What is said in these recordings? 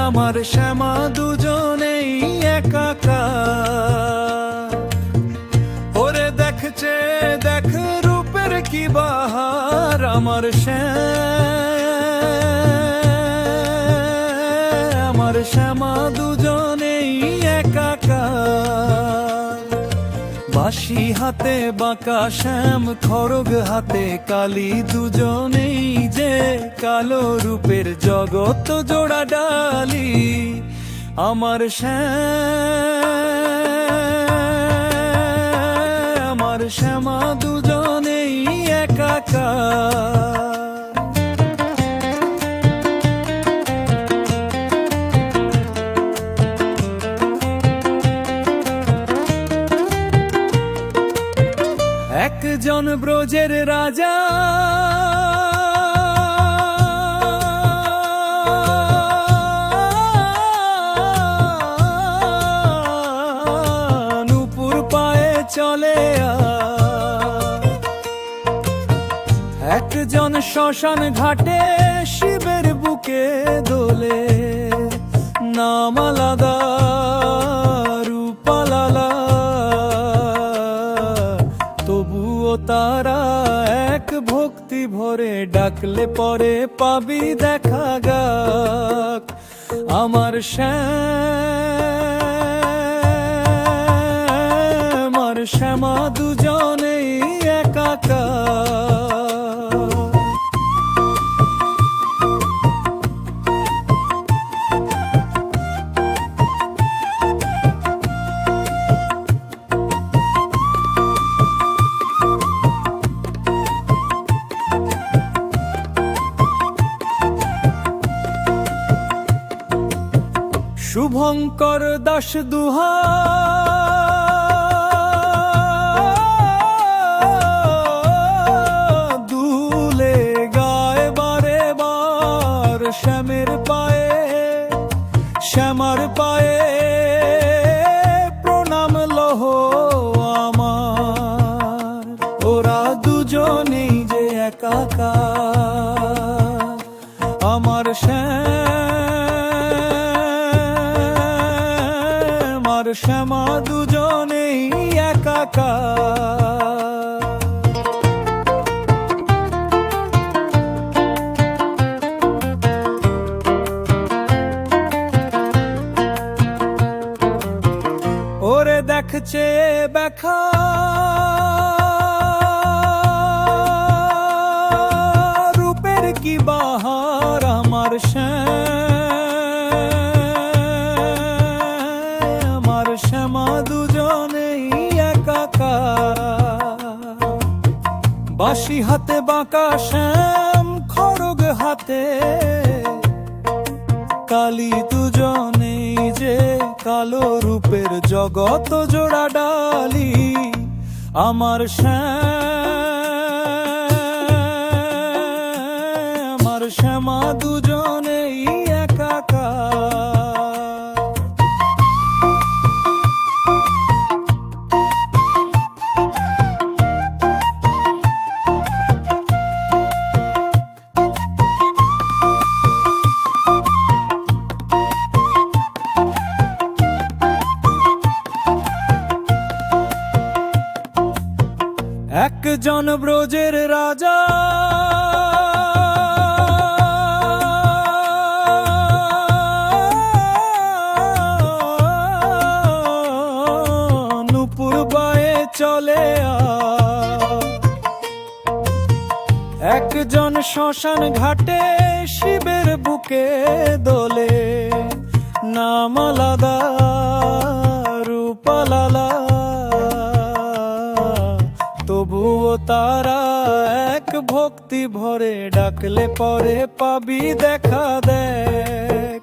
আমার শ্যামা দুজনেই একাকার। ওরে দেখছে দেখ রূপের কি বাহার, আমার শ্যামা দুজনেই একাকার। বাঁশি হাতে বাঁকা শ্যাম, খড়গ হাতে কালি, দুজনেই যে কালো রূপের জগৎ জোড়া ডালি। আমার শ্যামা দুজনেই একাকার। একজন ব্রজের রাজা, নূপুর পায়ে চলে। একজন শ্মশান ঘাটে শিবের বুকে দোলে, নাম আলাদা রূপ আলাদা, তবুও তারা এক ভক্তি ভরে ডাকলে পরে পাবি দেখা গাক। আমার শ্যামা দুজনেই একাকার। শুভঙ্কর দাস দুহা দুলে গায় বারে বার, শ্যামের পায়ে শ্যামার পায়ে প্রণাম লহ আমার। ওরা দুজনেই যে একাকার। আমার শ্যামা দুজনেই একাকার। ওরে দেখছে ব্যাখা রূপের কি বাহার, আমার শ্যামা দুজনেই একাকার। বাঁশি হাতে বাঁকা শ্যাম, খড়গ হাতে কালি, দুজনেই যে কালো রূপের জগৎ জোড়া ডালি। আমার শ্যামা দুজনেই একাকার। একজন ব্রজের রাজা, নূপুর পায়ে চলে। একজন শ্মশান ঘাটে শিবের বুকে দোলে, নাম আলাদা রূপ আলাদা, তবুও তারা এক ভক্তি ভরে ডাকলে পরে পাবি দেখা দেখ।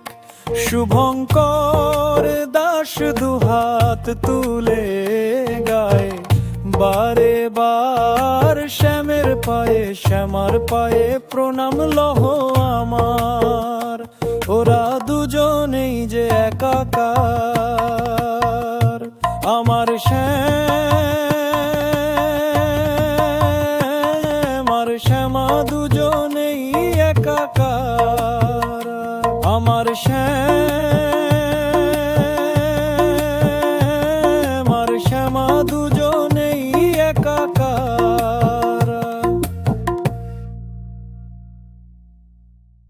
শুভঙ্কর দাস দুহাত তুলে গায় বারে বার, শ্যামের পায়ে শ্যামার পায়ে প্রণাম লহ আমার। ওরা দুজনেই যে একাকার। আমার শ্যামা দুজন একাকার আমার শ্যাম আর শ্যামা দুজন